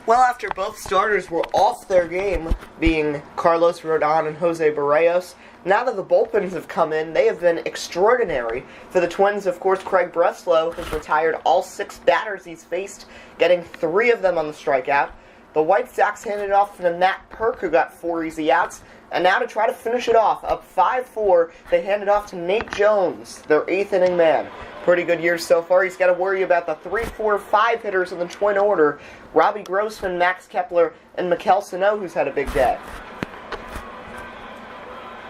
Well, after both starters were off their game, being Carlos Rodon and Jose Barrios, now that the bullpens have come in, they have been extraordinary. For the Twins, of course, Craig Breslow has retired all 6 batters he's faced, getting 3 of them on the strikeout. The White Sox handed it off to Matt Perk, who got 4 easy outs. And now to try to finish it off, up 5-4, they hand it off to Nate Jones, their 8th inning man. Pretty good year so far. He's got to worry about the 3, 4, 5 hitters in the Twin order. Robbie Grossman, Max Kepler, and Maikel Sano, who's had a big day.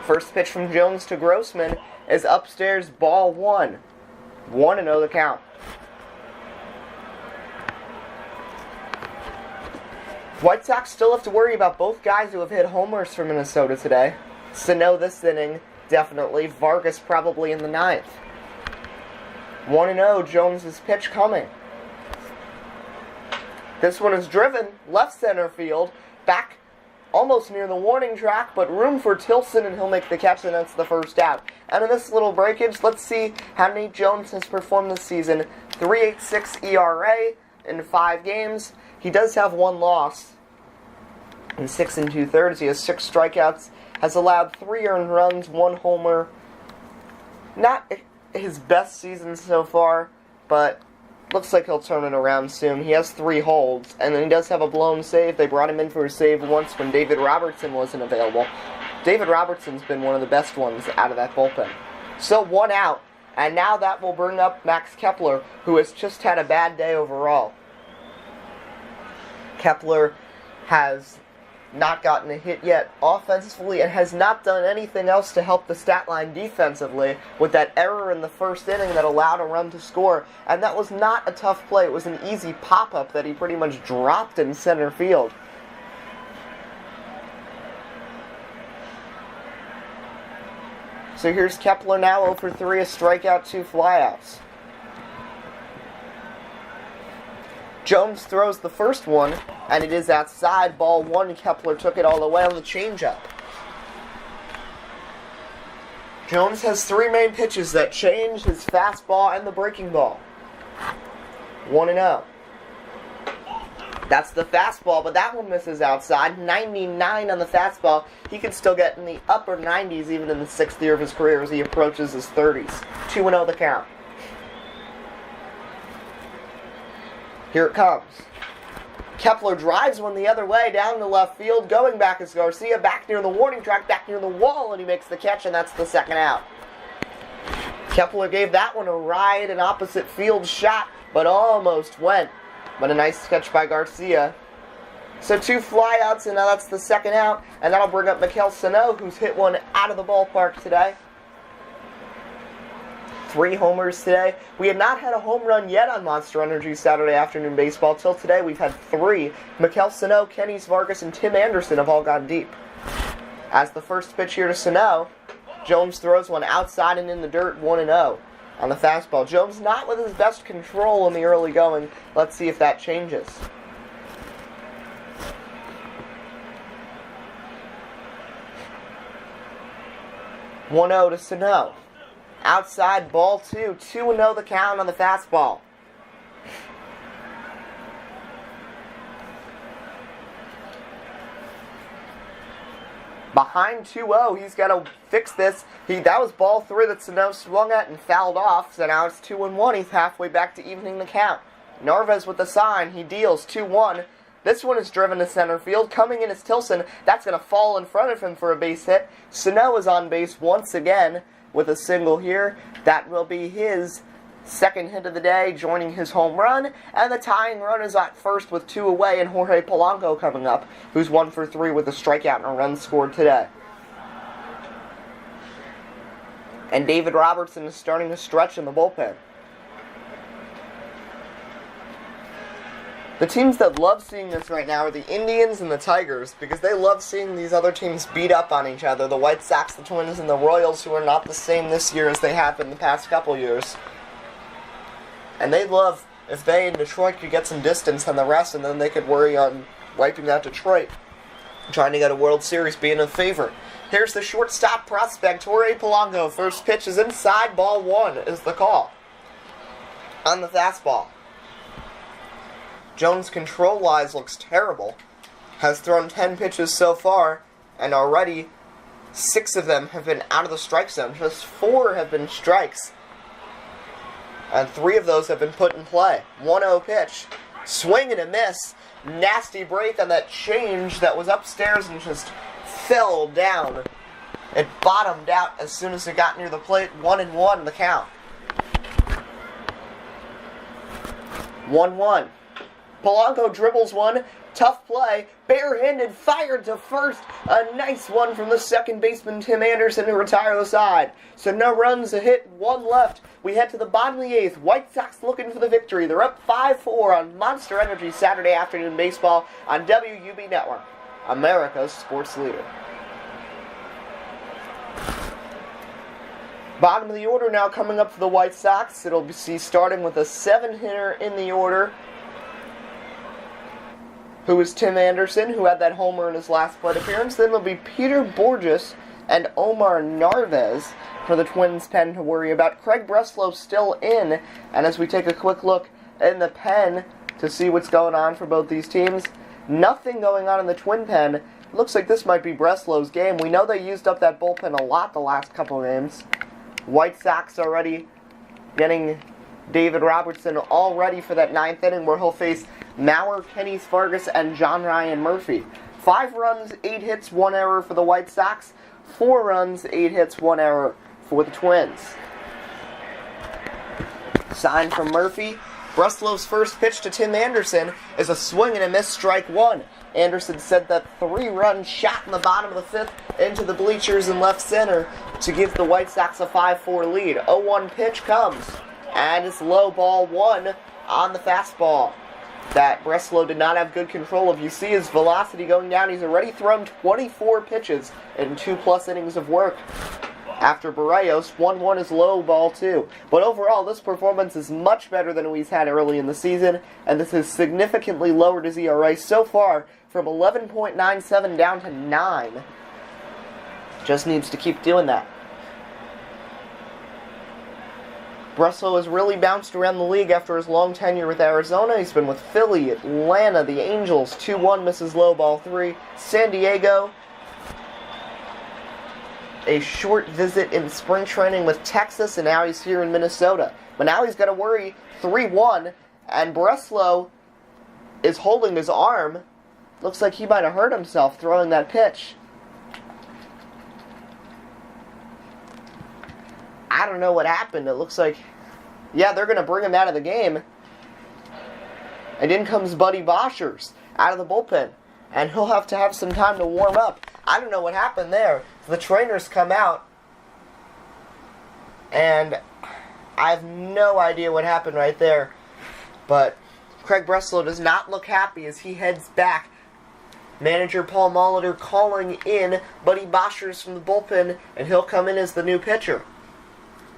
First pitch from Jones to Grossman is upstairs, ball 1. 1-0 the count. White Sox still have to worry about both guys who have hit homers for Minnesota today. Sano this inning, definitely. Vargas probably in the 9th. 1-0, Jones' pitch coming. This one is driven left center field, back almost near the warning track, but room for Tilson, and he'll make the catch, and that's the first out. And in this little breakage, let's see how Nate Jones has performed this season. 3.86 ERA in 5 games. He does have 1 loss in 6 2/3. He has 6 strikeouts, has allowed 3 earned runs, 1 homer. Not his best season so far, but looks like he'll turn it around soon. He has 3 holds, and then he does have a blown save. They brought him in for a save once when David Robertson wasn't available. David Robertson's been one of the best ones out of that bullpen. So 1 out, and now that will bring up Max Kepler, who has just had a bad day overall. Kepler has not gotten a hit yet offensively and has not done anything else to help the stat line defensively with that error in the first inning that allowed a run to score. And that was not a tough play. It was an easy pop-up that he pretty much dropped in center field. So here's Kepler now 0 for 3, a strikeout, 2 flyouts. Jones throws the first one, and it is outside, ball 1. Kepler took it all the way on the changeup. Jones has 3 main pitches that change: his fastball and the breaking ball. 1-0. That's the fastball, but that one misses outside. 99 on the fastball. He can still get in the upper 90s even in the 6th year of his career as he approaches his 30s. 2-0 the count. Here it comes. Kepler drives one the other way down to left field. Going back is Garcia, back near the warning track, back near the wall, and he makes the catch, and that's the 2nd out. Kepler gave that one a ride, an opposite field shot, but almost went. But a nice catch by Garcia. So 2 flyouts, and now that's the 2nd out, and that'll bring up Maikel Sano, who's hit one out of the ballpark today. 3 homers today. We had not had a home run yet on Monster Energy Saturday afternoon baseball. Till today, we've had 3. Maikel Sano, Kenny Vargas, and Tim Anderson have all gone deep. As the first pitch here to Sano, Jones throws one outside and in the dirt, 1-0 on the fastball. Jones not with his best control in the early going. Let's see if that changes. (1-0 to Sano. Outside, ball 2. 2-0 the count on the fastball. Behind 2-0, he's got to fix this. That was ball 3 that Sano swung at and fouled off, so now it's 2-1. He's halfway back to evening the count. Narvaez with the sign. He deals 2-1. This one is driven to center field. Coming in is Tilson. That's going to fall in front of him for a base hit. Sano is on base once again with a single here. That will be his 2nd hit of the day, joining his home run. And the tying run is at first with 2 away, and Jorge Polanco coming up, who's 1 for 3 with a strikeout and a run scored today. And David Robertson is starting to stretch in the bullpen. The teams that love seeing this right now are the Indians and the Tigers, because they love seeing these other teams beat up on each other. The White Sox, the Twins, and the Royals, who are not the same this year as they have in the past couple years. And they'd love if they in Detroit could get some distance on the rest, and then they could worry on wiping out Detroit, trying to get a World Series, being a favorite. Here's the shortstop prospect, Jorge Polanco. First pitch is inside, ball 1 is the call on the fastball. Jones control-wise looks terrible. Has thrown 10 pitches so far, and already 6 of them have been out of the strike zone. Just 4 have been strikes. And 3 of those have been put in play. 1-0 pitch. Swing and a miss. Nasty break on that change that was upstairs and just fell down. It bottomed out as soon as it got near the plate. 1-1 the count. 1-1. Polanco dribbles one. Tough play. Barehanded, fired to first. A nice one from the second baseman, Tim Anderson, to retire the side. So no runs, a hit, 1 left. We head to the bottom of the 8th. White Sox looking for the victory. They're up 5-4 on Monster Energy Saturday afternoon baseball on WUB Network, America's sports leader. Bottom of the order now coming up for the White Sox. It'll be starting with a 7-hitter in the order, who is Tim Anderson, who had that homer in his last plate appearance. Then it'll be Peter Borges and Omar Narvaez for the Twins' pen to worry about. Craig Breslow still in, and as we take a quick look in the pen to see what's going on for both these teams, nothing going on in the Twin pen. Looks like this might be Breslow's game. We know they used up that bullpen a lot the last couple of games. White Sox already getting David Robertson all ready for that 9th inning where he'll face Mauer, Kenny Fargas, and John Ryan Murphy. 5 runs, 8 hits, 1 error for the White Sox. 4 runs, 8 hits, 1 error for the Twins. Sign from Murphy. Breslow's first pitch to Tim Anderson is a swing and a miss, strike 1. Anderson sent that 3-run shot in the bottom of the 5th into the bleachers in left center to give the White Sox a 5-4 lead. 0-1 pitch comes, and it's low, ball 1 on the fastball that Breslow did not have good control of. You see his velocity going down. He's already thrown 24 pitches in 2+ innings of work. After Barrios, 1-1 is low, ball 2. But overall, this performance is much better than he's had early in the season, and this has significantly lowered his ERA so far from 11.97 down to 9. Just needs to keep doing that. Breslow has really bounced around the league after his long tenure with Arizona. He's been with Philly, Atlanta, the Angels, 2-1 misses low, ball 3. San Diego, a short visit in spring training with Texas, and now he's here in Minnesota. But now he's got to worry, 3-1, and Breslow is holding his arm. Looks like he might have hurt himself throwing that pitch. I don't know what happened. It looks like, yeah, they're going to bring him out of the game. And in comes Buddy Boschers out of the bullpen. And he'll have to have some time to warm up. I don't know what happened there. The trainers come out, and I have no idea what happened right there. But Craig Breslow does not look happy as he heads back. Manager Paul Molitor calling in Buddy Boschers from the bullpen, and he'll come in as the new pitcher.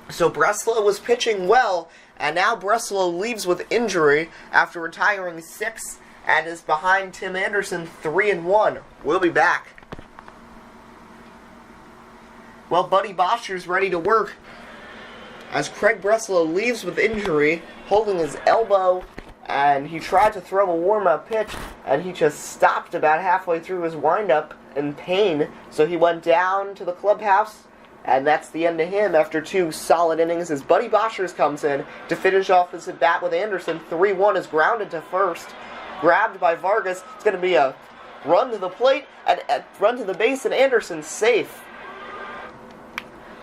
So Breslow was pitching well, and now Breslow leaves with injury after retiring 6 and is behind Tim Anderson 3-1. We'll be back. Well, Buddy Boschers ready to work as Craig Breslow leaves with injury, holding his elbow, and he tried to throw a warm-up pitch, and he just stopped about halfway through his windup in pain, so he went down to the clubhouse, and that's the end of him after 2 solid innings as Buddy Boschers comes in to finish off his at-bat with Anderson. 3-1 is grounded to first, grabbed by Vargas. It's going to be a run to the plate, and run to the base, and Anderson's safe.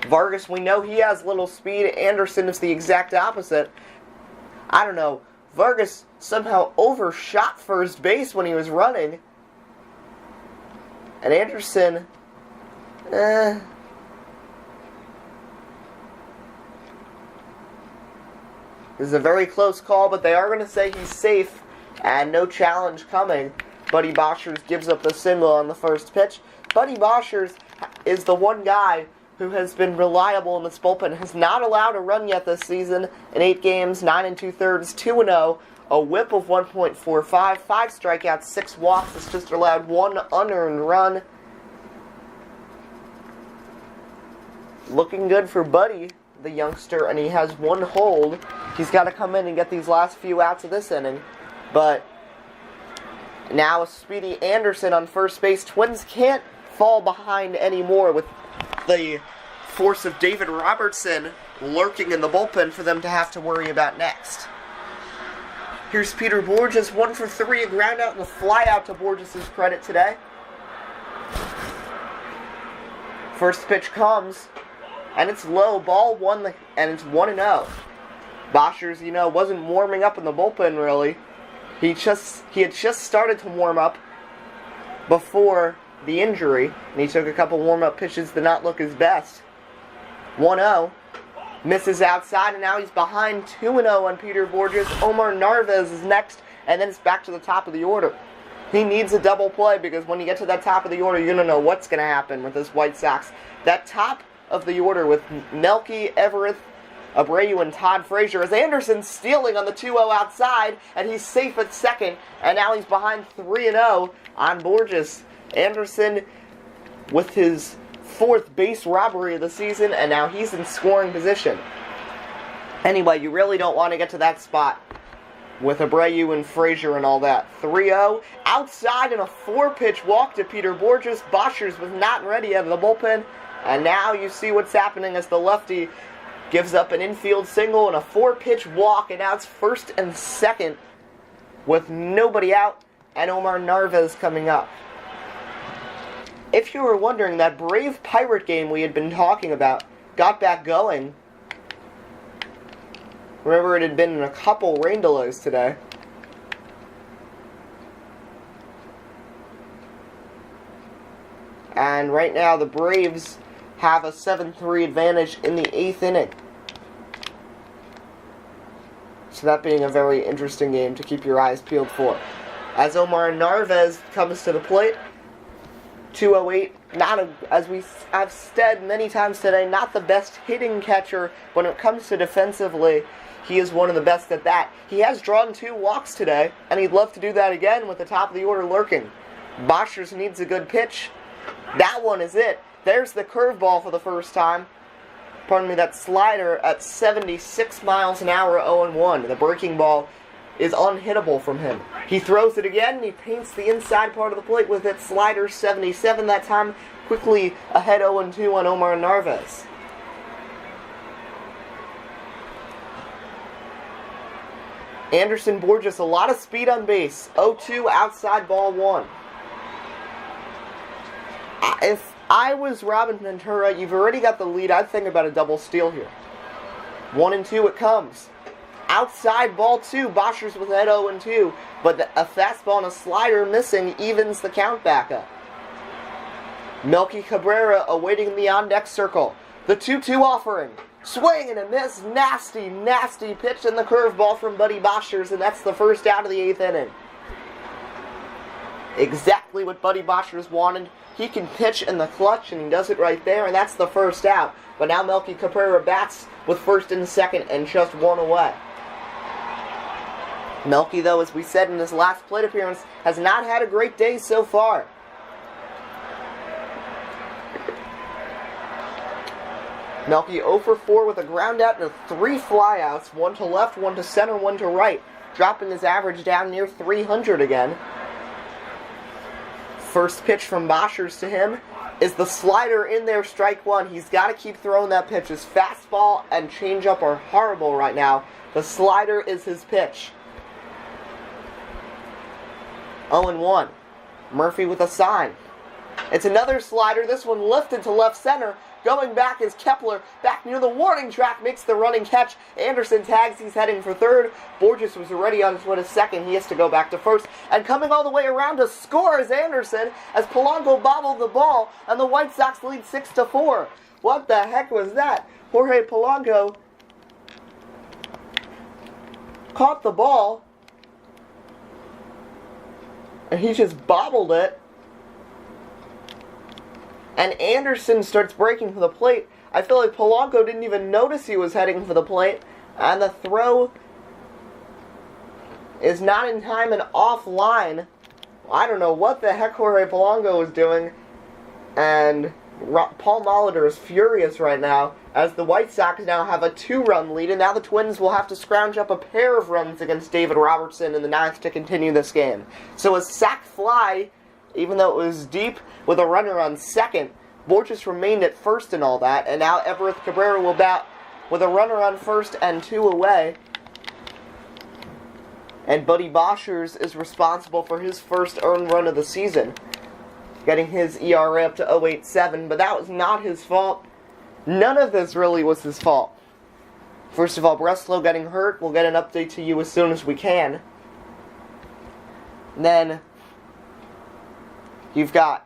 Vargas, we know he has little speed. Anderson is the exact opposite. I don't know. Vargas somehow overshot first base when he was running. And Anderson, This is a very close call, but they are going to say he's safe and no challenge coming. Buddy Boschers gives up the single on the first pitch. Buddy Boschers is the one guy who has been reliable in this bullpen, has not allowed a run yet this season in 8 games, 9 2/3, 2-0, a whip of 1.45, 5 strikeouts, 6 walks. It's just allowed 1 unearned run. Looking good for Buddy, the youngster, and he has 1 hold. He's got to come in and get these last few outs of this inning. But Now a speedy Anderson on first base. Twins can't fall behind anymore with the force of David Robertson lurking in the bullpen for them to have to worry about next. Here's Peter Borges, 1 for 3, a ground out and a fly out to Borges' credit today. First pitch comes, and it's low, ball 1, and it's 1-0. Boschers, wasn't warming up in the bullpen really. He had just started to warm up before the injury, and he took a couple warm-up pitches to not look his best. 1-0. Misses outside, and now he's behind 2-0 on Peter Borges. Omar Narvaez is next, and then it's back to the top of the order. He needs a double play, because when you get to that top of the order, you're going to know what's going to happen with this White Sox. That top of the order with Melky, Everett, Abreu, and Todd Frazier, as Anderson stealing on the 2-0 outside, and he's safe at second, and now he's behind 3-0 on Borges. Anderson with his 4th base robbery of the season, and now he's in scoring position. Anyway, you really don't want to get to that spot with Abreu and Frazier and all that. 3-0, outside and a 4-pitch walk to Peter Borges. Boschers was not ready out of the bullpen, and now you see what's happening as the lefty gives up an infield single and a 4-pitch walk, and now it's first and second with nobody out, and Omar Narvaez coming up. If you were wondering, that Brave Pirate game we had been talking about got back going. Remember, it had been in a couple rain delays today. And right now, the Braves have a 7-3 advantage in the 8th inning. So that being a very interesting game to keep your eyes peeled for. As Omar Narvaez comes to the plate, 208, as we have said many times today, not the best hitting catcher. When it comes to defensively, he is one of the best at that. He has drawn 2 walks today, and he'd love to do that again with the top of the order lurking. Boschers needs a good pitch. That one is it. There's the curveball for the first time. Pardon me, that slider at 76 miles an hour, 0-1. The breaking ball is unhittable from him. He throws it again, and he paints the inside part of the plate with that slider, 77 that time, quickly ahead 0-2 on Omar Narvaez. Anderson Borges, a lot of speed on base. 0-2, outside, ball 1. If I was Robin Ventura, you've already got the lead. I'd think about a double steal here. 1-2 it comes. Outside, ball 2. Boschers with that 0-2. But a fastball and a slider missing evens the count back up. Melky Cabrera awaiting the on-deck circle. The 2-2 offering. Swing and a miss. Nasty, nasty pitch and the curveball from Buddy Boschers, and that's the first out of the 8th inning. Exactly what Buddy Boschers wanted. He can pitch in the clutch, and he does it right there, and that's the first out. But now Melky Cabrera bats with first and second and just 1 away. Melky, though, as we said in his last plate appearance, has not had a great day so far. Melky 0 for 4 with a ground out and 3 flyouts, 1 to left, 1 to center, 1 to right, dropping his average down near 300 again. First pitch from Boschers to him is the slider in there, strike 1. He's got to keep throwing that pitch. His fastball and changeup are horrible right now. The slider is his pitch. 0-1. Murphy with a sign. It's another slider, this one lifted to left center. Going back is Kepler, back near the warning track, makes the running catch. Anderson tags, he's heading for third. Borges was already on his way to second, he has to go back to first. And coming all the way around to score is Anderson, as Polanco bobbled the ball, and the White Sox lead 6-4. What the heck was that? Jorge Polanco caught the ball, and he just bobbled it. And Anderson starts breaking for the plate. I feel like Polanco didn't even notice he was heading for the plate. And the throw is not in time and offline. I don't know what the heck Jorge Polanco was doing. And Paul Molitor is furious right now, as the White Sox now have a 2-run lead, and now the Twins will have to scrounge up a pair of runs against David Robertson in the 9th to continue this game. So a sac fly, even though it was deep, with a runner on second, Borges remained at first and all that, and now Everett Cabrera will bat with a runner on first and 2 away. And Buddy Boschers is responsible for his first earned run of the season, getting his ERA up to 0.87, but that was not his fault. None of this really was his fault. First of all, Breslow getting hurt. We'll get an update to you as soon as we can. And then you've got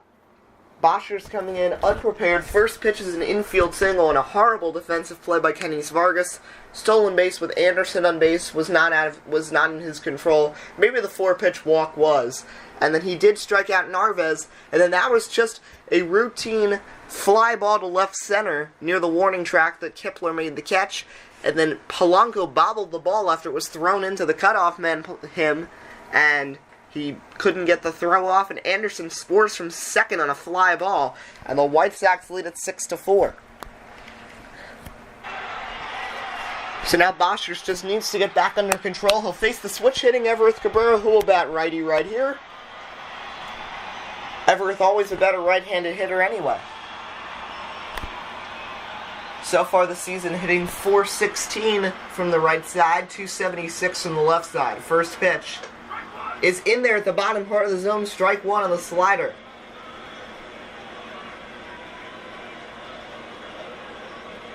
Boschers coming in unprepared. First pitch is an infield single and a horrible defensive play by Kenny Vargas. Stolen base with Anderson on base was not in his control. Maybe the 4-pitch walk was. And then he did strike out Narvaez, and then that was just a routine fly ball to left center near the warning track that Kipler made the catch, and then Polanco bobbled the ball after it was thrown into the cutoff man, and he couldn't get the throw off, and Anderson scores from second on a fly ball, and the White Sox lead at 6-4. So now Boschers just needs to get back under control. He'll face the switch-hitting Everett Cabrera, who will bat righty right here. Everett always a better right-handed hitter anyway. So far this season, hitting .416 from the right side, .276 from the left side. First pitch is in there at the bottom part of the zone, strike one on the slider.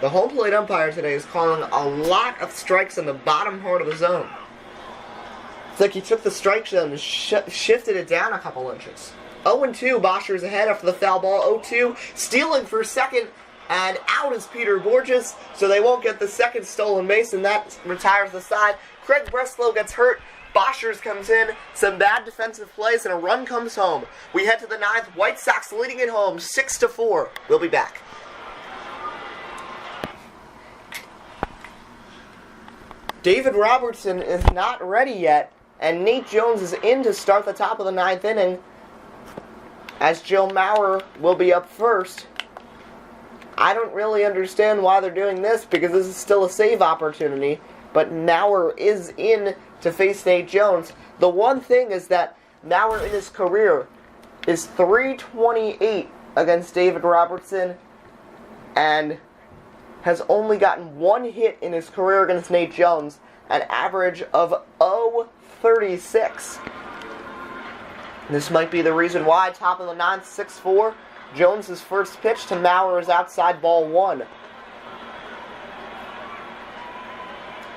The home plate umpire today is calling a lot of strikes on the bottom part of the zone. It's like he took the strike zone and shifted it down a couple inches. 0-2, Boschers ahead after the foul ball. 0-2, stealing for second, and out is Peter Borges, so they won't get the second stolen base, and that retires the side. Craig Breslow gets hurt. Boschers comes in, some bad defensive plays, and a run comes home. We head to the 9th, White Sox leading it home, 6-4. We'll be back. David Robertson is not ready yet, and Nate Jones is in to start the top of the 9th inning, as Joe Mauer will be up first. I don't really understand why they're doing this, because this is still a save opportunity, but Mauer is in to face Nate Jones. The one thing is that Mauer in his career is .328 against David Robertson, and has only gotten one hit in his career against Nate Jones, an average of .036. This might be the reason why. Top of the 9th, 6-4. Jones' first pitch to Mauer is outside ball 1.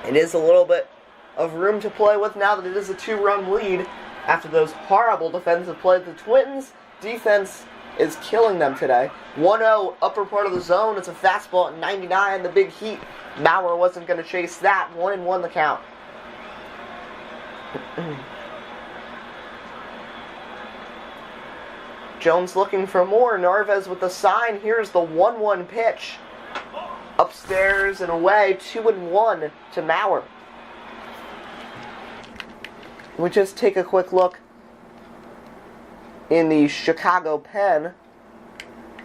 It is a little bit of room to play with now that it is a 2-run lead after those horrible defensive plays. The Twins' defense is killing them today. 1-0, upper part of the zone. It's a fastball at 99, the big heat. Mauer wasn't going to chase that. 1-1 the count. Jones looking for more. Narvaez with the sign. Here's the 1-1 pitch. Upstairs and away. 2-1 to Mauer. We just take a quick look in the Chicago pen.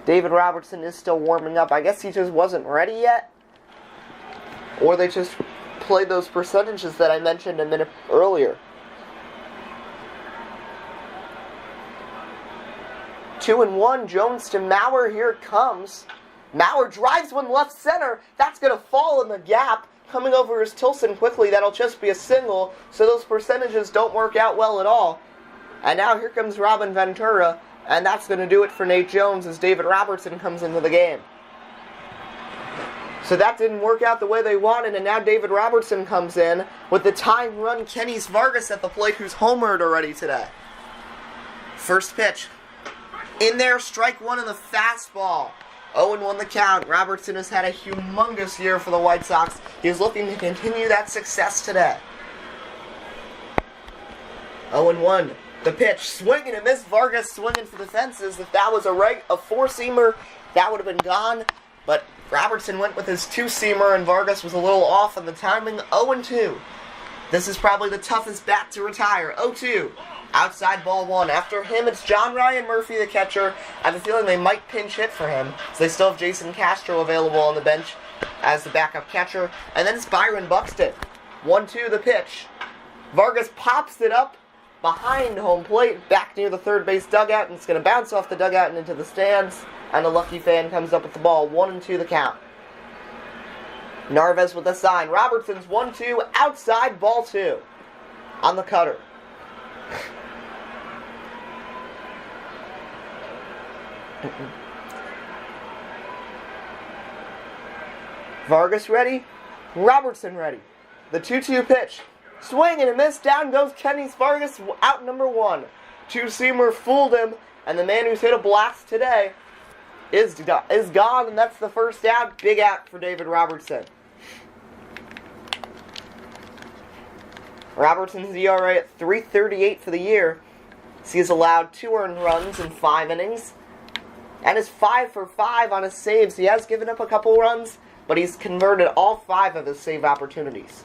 David Robertson is still warming up. I guess he just wasn't ready yet. Or they just played those percentages that I mentioned a minute earlier. 2-1, Jones to Mauer, here it comes. Mauer drives one left center, that's going to fall in the gap. Coming over is Tilson quickly, that'll just be a single, so those percentages don't work out well at all. And now here comes Robin Ventura, and that's going to do it for Nate Jones as David Robertson comes into the game. So that didn't work out the way they wanted, and now David Robertson comes in with the tying run, Kenny Vargas at the plate, who's homered already today. First pitch. In there, strike one in the fastball. 0-1 the count. Robertson has had a humongous year for the White Sox. He's looking to continue that success today. 0-1. The pitch, swinging and miss. Vargas swinging for the fences. If that was a four-seamer, that would have been gone. But Robertson went with his two-seamer, and Vargas was a little off on the timing. 0-2. This is probably the toughest bat to retire. 0-2. Outside ball 1. After him, it's John Ryan Murphy, the catcher. I have a feeling they might pinch hit for him, so they still have Jason Castro available on the bench as the backup catcher. And then it's Byron Buxton. 1-2 the pitch. Vargas pops it up behind home plate, back near the third base dugout, and it's going to bounce off the dugout and into the stands. And a lucky fan comes up with the ball. 1-2 the count. Narvaez with the sign. Robertson's 1-2, outside ball 2 on the cutter. Vargas ready. Robertson ready. The 2-2 pitch. Swing and a miss. Down goes Kenny Vargas, out number 1. Two-seamer fooled him, and the man who's hit a blast today is gone, and that's the first out. Big out for David Robertson. Robertson's ERA at .338 for the year. He has allowed 2 earned runs in 5 innings, and is 5 for 5 on his saves. He has given up a couple runs, but he's converted all 5 of his save opportunities.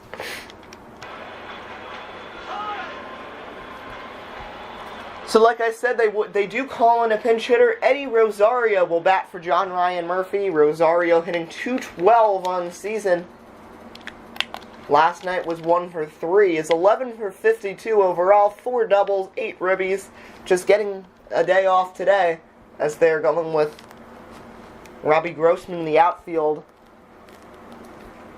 So like I said, they do call in a pinch hitter. Eddie Rosario will bat for John Ryan Murphy. Rosario hitting .212 on the season. Last night was 1 for 3. Is 11 for 52 overall. 4 doubles, 8 ribbies. Just getting a day off today as they're going with Robbie Grossman in the outfield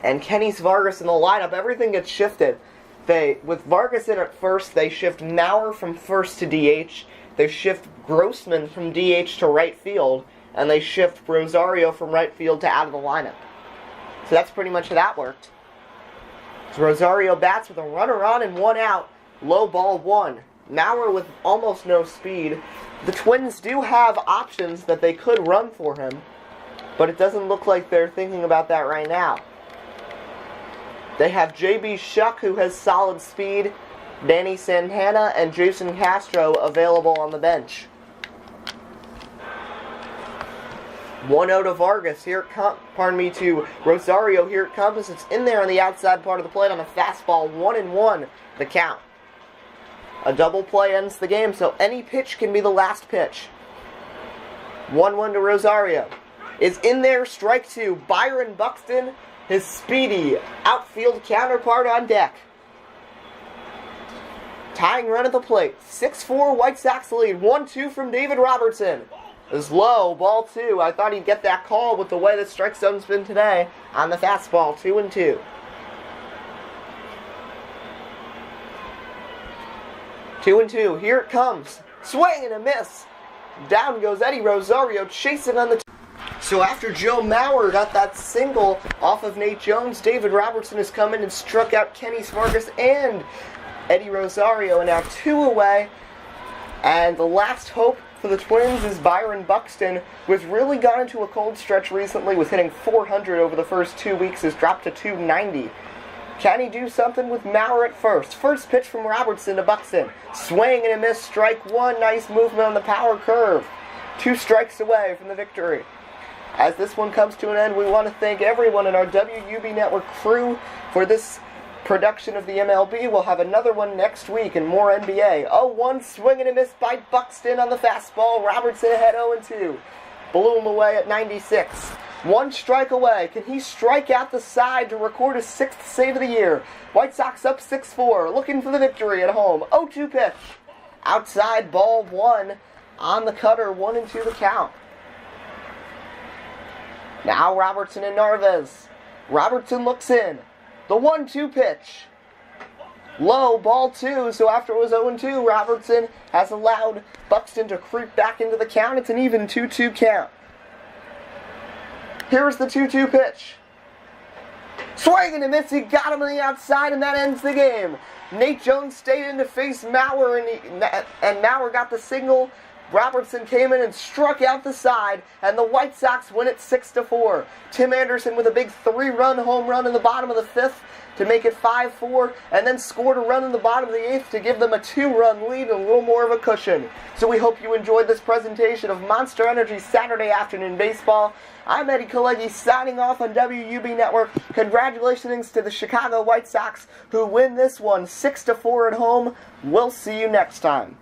and Kenny Vargas in the lineup. Everything gets shifted. With Vargas in at first, they shift Maurer from first to DH. They shift Grossman from DH to right field. And they shift Rosario from right field to out of the lineup. So that's pretty much how that worked. So Rosario bats with a runner on and 1 out. Low ball 1. Maurer with almost no speed. The Twins do have options that they could run for him, but it doesn't look like they're thinking about that right now. They have J.B. Shuck, who has solid speed, Danny Santana, and Jason Castro available on the bench. 1-0 to Vargas. Here it comes. To Rosario. Here it comes. It's in there on the outside part of the plate on a fastball. 1-1 the count. A double play ends the game, so any pitch can be the last pitch. 1-1 to Rosario. Is in there. Strike 2. Byron Buxton, his speedy outfield counterpart, on deck. Tying run at the plate. 6-4 White Sox lead. 1-2 from David Robertson. Is low, ball 2. I thought he'd get that call with the way the strike zone's been today on the fastball. 2-2. 2-2. Here it comes. Swing and a miss. Down goes Eddie Rosario, chasing on the So after Joe Maurer got that single off of Nate Jones, David Robertson has come in and struck out Kenny Vargas and Eddie Rosario, and now 2 away. And the last hope for the Twins is Byron Buxton, who has really gone into a cold stretch recently, was hitting .400 over the first 2 weeks, has dropped to .290. Can he do something with Maurer at first? First pitch from Robertson to Buxton. Swing and a miss, strike 1. Nice movement on the power curve. 2 strikes away from the victory. As this one comes to an end, we want to thank everyone in our WUB Network crew for this production of the MLB. We'll have another one next week and more NBA. 0-1 swing and a miss by Buxton on the fastball. Robertson ahead 0-2. Blew him away at 96. 1 strike away. Can he strike out the side to record his 6th save of the year? White Sox up 6-4, looking for the victory at home. 0-2 pitch. Outside ball 1 on the cutter. 1-2 the count. Now Robertson and Narvaez. Robertson looks in. The 1-2 pitch. Low, ball 2, so after it was 0-2, Robertson has allowed Buxton to creep back into the count. It's an even 2-2 count. Here's the 2-2 pitch. Swing and a miss, he got him on the outside, and that ends the game. Nate Jones stayed in to face Maurer, and Maurer got the single. Robertson came in and struck out the side, and the White Sox win it 6-4. Tim Anderson with a big 3-run home run in the bottom of the 5th to make it 5-4, and then scored a run in the bottom of the 8th to give them a 2-run lead and a little more of a cushion. So we hope you enjoyed this presentation of Monster Energy Saturday Afternoon Baseball. I'm Eddie Kalegi signing off on WUB Network. Congratulations to the Chicago White Sox who win this one 6-4 at home. We'll see you next time.